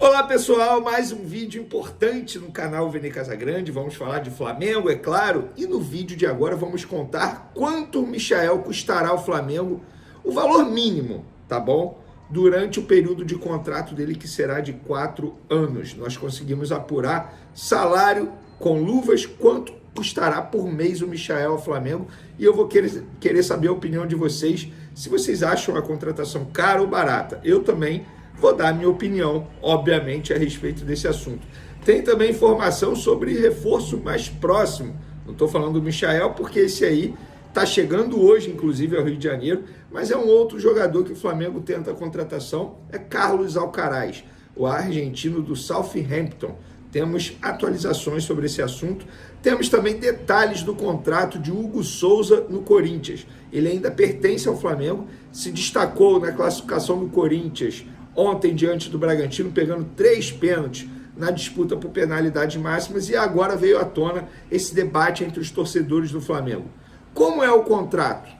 Olá pessoal, mais um vídeo importante no canal Vene Casagrande. Vamos falar de Flamengo, é claro, e no vídeo de agora vamos contar quanto o Michael custará ao Flamengo, o valor mínimo, tá bom? Durante o período de contrato dele, que será de 4 anos. Nós conseguimos apurar salário com luvas, quanto custará por mês o Michael ao Flamengo, e eu vou querer saber a opinião de vocês, se vocês acham a contratação cara ou barata. Eu também vou dar a minha opinião, obviamente, a respeito desse assunto. Tem também informação sobre reforço mais próximo. Não estou falando do Michael, porque esse aí está chegando hoje, inclusive, ao Rio de Janeiro, mas é um outro jogador que o Flamengo tenta a contratação, é Carlos Alcaraz, o argentino do Southampton. Temos atualizações sobre esse assunto. Temos também detalhes do contrato de Hugo Souza no Corinthians. Ele ainda pertence ao Flamengo, se destacou na classificação do Corinthians ontem diante do Bragantino, pegando 3 pênaltis na disputa por penalidades máximas, e agora veio à tona esse debate entre os torcedores do Flamengo. Como é o contrato?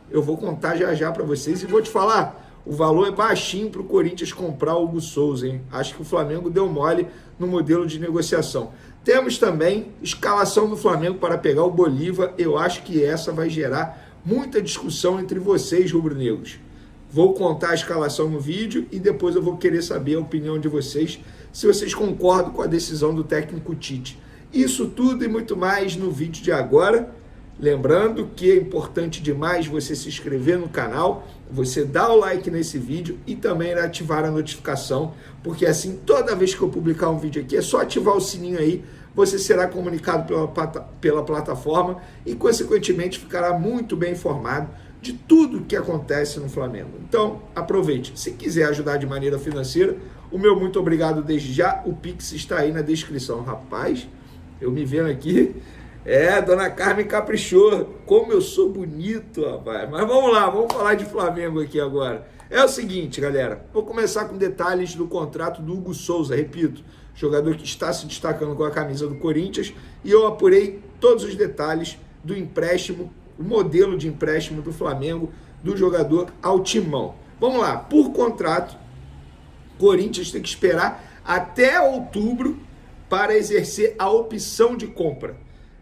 Eu vou contar já já para vocês e vou te falar, o valor é baixinho para o Corinthians comprar o Hugo Souza, hein? Acho que o Flamengo deu mole no modelo de negociação. Temos também escalação do Flamengo para pegar o Bolívar. Eu acho que essa vai gerar muita discussão entre vocês, rubro-negros. Vou contar a escalação no vídeo e depois eu vou querer saber a opinião de vocês, se vocês concordam com a decisão do técnico Tite. Isso tudo e muito mais no vídeo de agora. Lembrando que é importante demais você se inscrever no canal, você dar o like nesse vídeo e também ativar a notificação, porque assim, toda vez que eu publicar um vídeo aqui, é só ativar o sininho aí, você será comunicado pela plataforma e, consequentemente, ficará muito bem informado de tudo que acontece no Flamengo. Então, aproveite. Se quiser ajudar de maneira financeira, o meu muito obrigado desde já. O Pix está aí na descrição. Rapaz, eu me vendo aqui. Dona Carmen caprichou. Como eu sou bonito, rapaz. Mas vamos lá, vamos falar de Flamengo aqui agora. É o seguinte, galera. Vou começar com detalhes do contrato do Hugo Souza. Repito, jogador que está se destacando com a camisa do Corinthians. E eu apurei todos os detalhes do empréstimo, o modelo de empréstimo do Flamengo, do jogador ao Timão. Vamos lá, por contrato, Corinthians tem que esperar até outubro para exercer a opção de compra.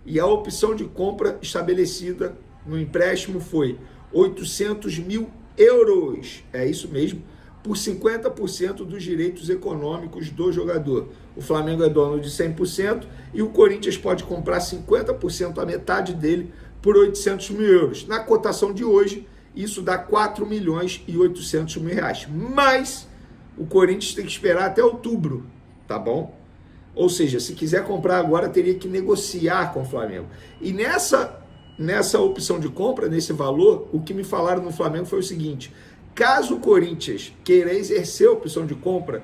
E a opção de compra estabelecida no empréstimo foi 800 mil euros, é isso mesmo, por 50% dos direitos econômicos do jogador. O Flamengo é dono de 100% e o Corinthians pode comprar 50%, a metade dele, por 800 mil euros. Na cotação de hoje, isso dá 4 milhões e 800 mil reais. Mas o Corinthians tem que esperar até outubro, tá bom? Ou seja, se quiser comprar agora, teria que negociar com o Flamengo. E nessa opção de compra, nesse valor, o que me falaram no Flamengo foi o seguinte: caso o Corinthians queira exercer a opção de compra,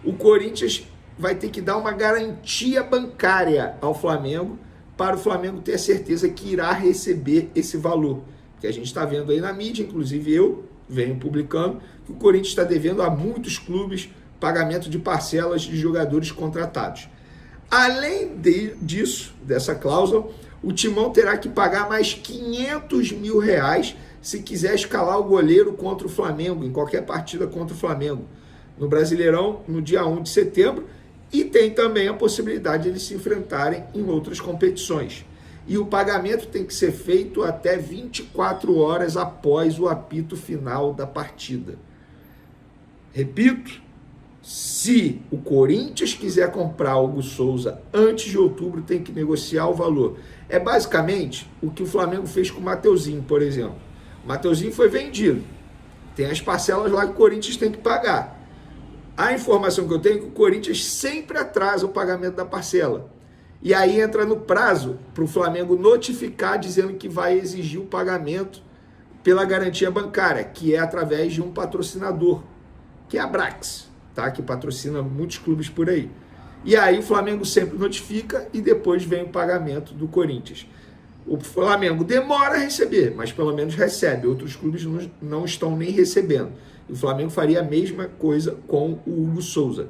o Corinthians vai ter que dar uma garantia bancária ao Flamengo, para o Flamengo ter a certeza que irá receber esse valor. Que a gente está vendo aí na mídia, inclusive eu venho publicando, que o Corinthians está devendo a muitos clubes pagamento de parcelas de jogadores contratados. Além disso, dessa cláusula, o Timão terá que pagar mais 500 mil reais se quiser escalar o goleiro contra o Flamengo, em qualquer partida contra o Flamengo, no Brasileirão, no dia 1 de setembro, e tem também a possibilidade de eles se enfrentarem em outras competições. E o pagamento tem que ser feito até 24 horas após o apito final da partida. Repito, se o Corinthians quiser comprar o Hugo Souza antes de outubro, tem que negociar o valor. É basicamente o que o Flamengo fez com o Mateuzinho, por exemplo. O Mateuzinho foi vendido. Tem as parcelas lá que o Corinthians tem que pagar. A informação que eu tenho é que o Corinthians sempre atrasa o pagamento da parcela. E aí entra no prazo para o Flamengo notificar, dizendo que vai exigir o pagamento pela garantia bancária, que é através de um patrocinador, que é a Brax, tá? Que patrocina muitos clubes por aí. E aí o Flamengo sempre notifica e depois vem o pagamento do Corinthians. O Flamengo demora a receber, mas pelo menos recebe. Outros clubes não estão nem recebendo. E o Flamengo faria a mesma coisa com o Hugo Souza.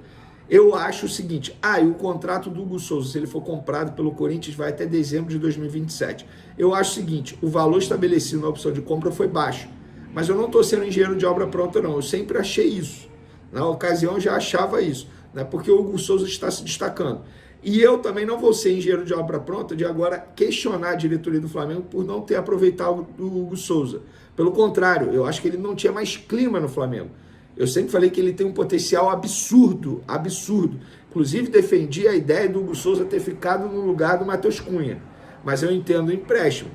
Eu acho o seguinte, e o contrato do Hugo Souza, se ele for comprado pelo Corinthians, vai até dezembro de 2027. Eu acho o seguinte, o valor estabelecido na opção de compra foi baixo, mas eu não estou sendo engenheiro de obra pronta, não. Eu sempre achei isso. Na ocasião, eu já achava isso. né? Porque o Hugo Souza está se destacando. E eu também não vou ser engenheiro de obra pronta de agora questionar a diretoria do Flamengo por não ter aproveitado o Hugo Souza. Pelo contrário, eu acho que ele não tinha mais clima no Flamengo. Eu sempre falei que ele tem um potencial absurdo, absurdo. Inclusive defendi a ideia do Hugo Souza ter ficado no lugar do Matheus Cunha. Mas eu entendo o empréstimo.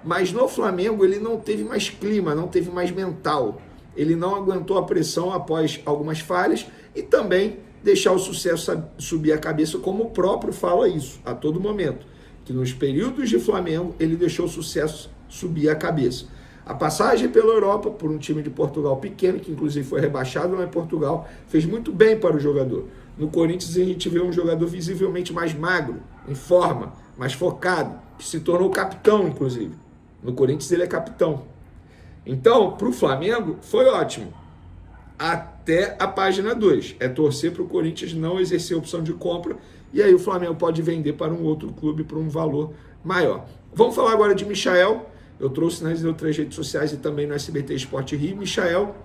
Mas no Flamengo ele não teve mais clima, não teve mais mental. Ele não aguentou a pressão após algumas falhas e também deixar o sucesso subir a cabeça, como o próprio fala isso a todo momento. Que nos períodos de Flamengo ele deixou o sucesso subir a cabeça. A passagem pela Europa, por um time de Portugal pequeno, que inclusive foi rebaixado lá em Portugal, fez muito bem para o jogador. No Corinthians a gente vê um jogador visivelmente mais magro, em forma, mais focado, que se tornou capitão, inclusive. No Corinthians ele é capitão. Então, para o Flamengo, foi ótimo. Até a página 2. É torcer para o Corinthians não exercer a opção de compra, e aí o Flamengo pode vender para um outro clube por um valor maior. Vamos falar agora de Michael. Eu trouxe nas outras redes sociais e também no SBT Esporte Rio. Michael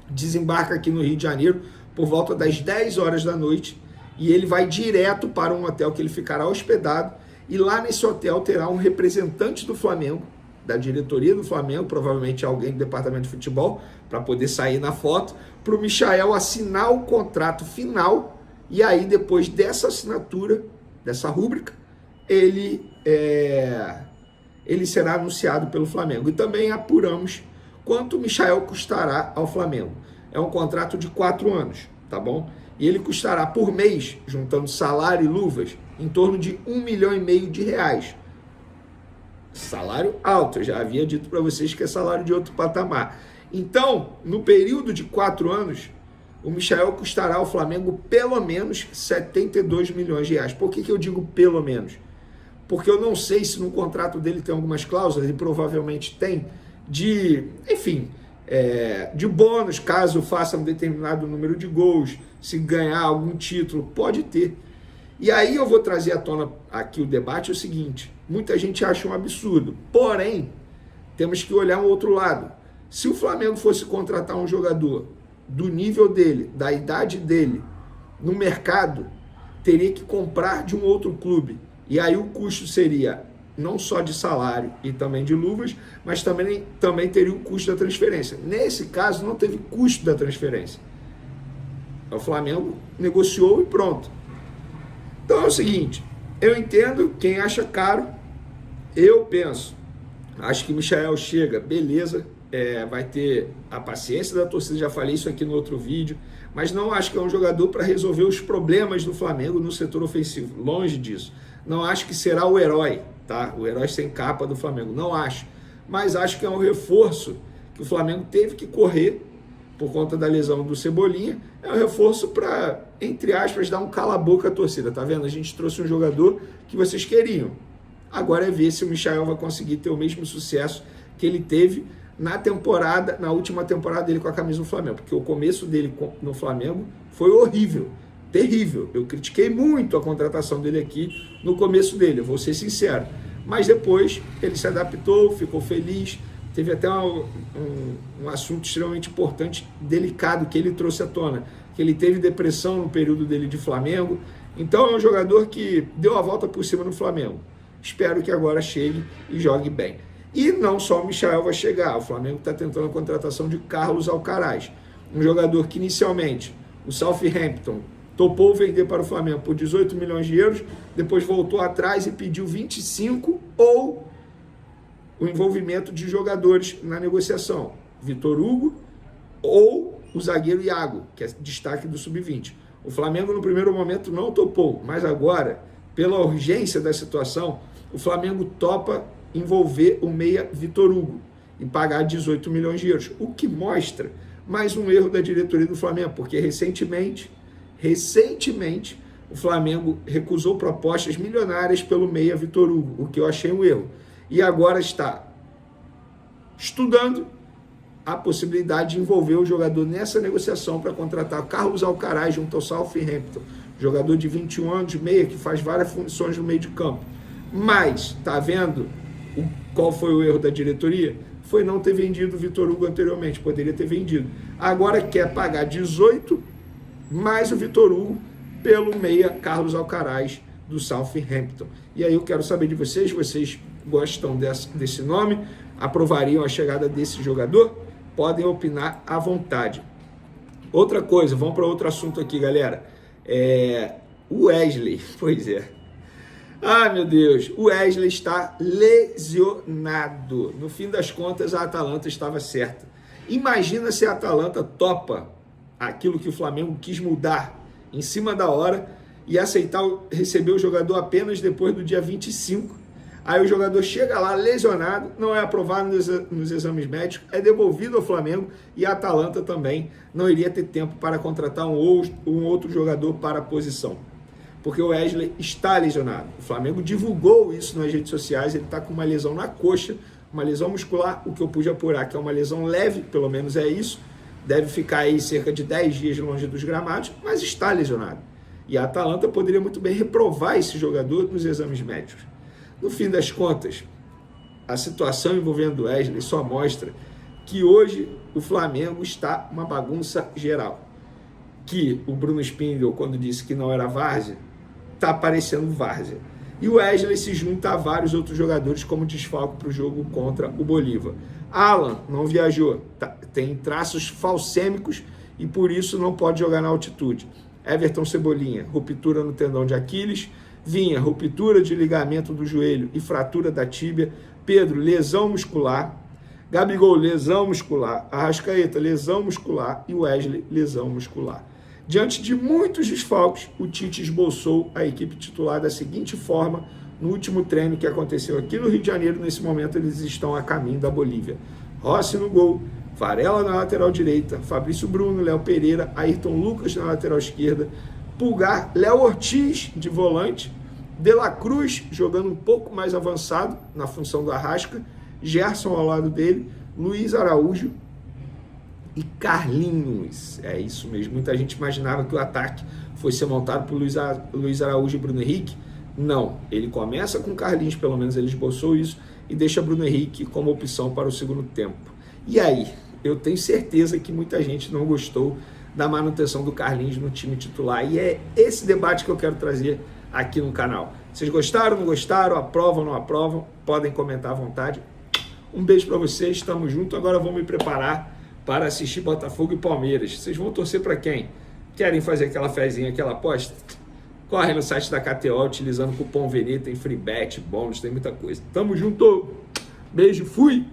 desembarca aqui no Rio de Janeiro por volta das 10 horas da noite e ele vai direto para um hotel que ele ficará hospedado, e lá nesse hotel terá um representante do Flamengo, da diretoria do Flamengo, provavelmente alguém do departamento de futebol, para poder sair na foto, para o Michael assinar o contrato final, e aí depois dessa assinatura, dessa rúbrica, ele será anunciado pelo Flamengo. E também apuramos quanto o Michael custará ao Flamengo. É um contrato de 4 anos, tá bom? E ele custará por mês, juntando salário e luvas, em torno de R$1,5 milhão. Salário alto, eu já havia dito para vocês que é salário de outro patamar. Então, no período de 4 anos, o Michael custará ao Flamengo pelo menos R$72 milhões. Por que eu digo pelo menos? Porque eu não sei se no contrato dele tem algumas cláusulas, e provavelmente tem, de bônus, caso faça um determinado número de gols, se ganhar algum título, pode ter. E aí eu vou trazer à tona aqui o debate, o seguinte: muita gente acha um absurdo, porém, temos que olhar um outro lado. Se o Flamengo fosse contratar um jogador do nível dele, da idade dele, no mercado, teria que comprar de um outro clube. E aí o custo seria não só de salário e também de luvas, mas também teria o custo da transferência. Nesse caso, não teve custo da transferência. O Flamengo negociou e pronto. Então é o seguinte, eu entendo quem acha caro, eu acho que Michael chega, beleza, vai ter a paciência da torcida, já falei isso aqui no outro vídeo, mas não acho que é um jogador para resolver os problemas do Flamengo no setor ofensivo, longe disso. Não acho que será o herói, tá? O herói sem capa do Flamengo, não acho. Mas acho que é um reforço que o Flamengo teve que correr por conta da lesão do Cebolinha. É um reforço para, entre aspas, dar um cala-boca à torcida, tá vendo? A gente trouxe um jogador que vocês queriam. Agora é ver se o Michael vai conseguir ter o mesmo sucesso que ele teve na última temporada dele com a camisa do Flamengo, porque o começo dele no Flamengo foi horrível, terrível. Eu critiquei muito a contratação dele aqui no começo dele, eu vou ser sincero. Mas depois ele se adaptou, ficou feliz. Teve até um assunto extremamente importante, delicado, que ele trouxe à tona, que ele teve depressão no período dele de Flamengo. Então é um jogador que deu a volta por cima no Flamengo. Espero que agora chegue e jogue bem. E não só o Michael vai chegar, o Flamengo está tentando a contratação de Carlos Alcaraz, um jogador que inicialmente o Southampton topou vender para o Flamengo por 18 milhões de euros, depois voltou atrás e pediu 25 ou o envolvimento de jogadores na negociação, Vitor Hugo ou o zagueiro Iago, que é destaque do Sub-20. O Flamengo no primeiro momento não topou, mas agora, pela urgência da situação, o Flamengo topa envolver o meia Vitor Hugo e pagar 18 milhões de euros, o que mostra mais um erro da diretoria do Flamengo, porque recentemente o Flamengo recusou propostas milionárias pelo meia Vitor Hugo, o que eu achei um erro. E agora está estudando a possibilidade de envolver o jogador nessa negociação para contratar Carlos Alcaraz junto ao Southampton, jogador de 21 anos, meia, que faz várias funções no meio de campo. Mas, tá vendo qual foi o erro da diretoria? Foi não ter vendido o Vitor Hugo anteriormente, poderia ter vendido. Agora quer pagar 18 mais o Vitor Hugo pelo meia Carlos Alcaraz, do Southampton. E aí eu quero saber de vocês gostam desse nome? Aprovariam a chegada desse jogador? Podem opinar à vontade. Outra coisa, vamos para outro assunto aqui, galera. O Wesley, pois é. Ah, meu Deus, o Wesley está lesionado. No fim das contas, a Atalanta estava certa. Imagina se a Atalanta topa aquilo que o Flamengo quis mudar em cima da hora e aceitar receber o jogador apenas depois do dia 25. Aí o jogador chega lá lesionado, não é aprovado nos exames médicos, é devolvido ao Flamengo e a Atalanta também não iria ter tempo para contratar um outro jogador para a posição. Porque o Wesley está lesionado. O Flamengo divulgou isso nas redes sociais, ele está com uma lesão na coxa, uma lesão muscular, o que eu pude apurar que é uma lesão leve, pelo menos é isso, deve ficar aí cerca de 10 dias longe dos gramados, mas está lesionado. E a Atalanta poderia muito bem reprovar esse jogador nos exames médicos. No fim das contas, a situação envolvendo o Wesley só mostra que hoje o Flamengo está uma bagunça geral. Que o Bruno Spindel, quando disse que não era várzea, está parecendo várzea. E o Wesley se junta a vários outros jogadores como desfalque para o jogo contra o Bolívar. Alan não viajou, tem traços falcêmicos e por isso não pode jogar na altitude. Everton Cebolinha, ruptura no tendão de Aquiles. Vinha, ruptura de ligamento do joelho e fratura da tíbia. Pedro, lesão muscular. Gabigol, lesão muscular. Arrascaeta, lesão muscular. E Wesley, lesão muscular. Diante de muitos desfalques, o Tite esboçou a equipe titular da seguinte forma no último treino que aconteceu aqui no Rio de Janeiro. Nesse momento, eles estão a caminho da Bolívia. Rossi no gol, Varela na lateral direita, Fabrício Bruno, Léo Pereira, Ayrton Lucas na lateral esquerda, Pulgar, Léo Ortiz de volante, De La Cruz jogando um pouco mais avançado na função do Arrasca, Gerson ao lado dele, Luiz Araújo e Carlinhos. É isso mesmo, muita gente imaginava que o ataque fosse ser montado por Luiz Araújo e Bruno Henrique. Não, ele começa com Carlinhos, pelo menos ele esboçou isso, e deixa Bruno Henrique como opção para o segundo tempo. E aí, eu tenho certeza que muita gente não gostou da manutenção do Carlinhos no time titular, e é esse debate que eu quero trazer aqui no canal. Vocês gostaram, não gostaram, aprovam, não aprovam? Podem comentar à vontade. Um beijo para vocês, estamos juntos. Agora vamos me preparar para assistir Botafogo e Palmeiras. Vocês vão torcer para quem? Querem fazer aquela fezinha, aquela aposta? Corre no site da KTO utilizando o cupom VENE, tem free bet, bônus, tem muita coisa. Tamo junto! Beijo, fui!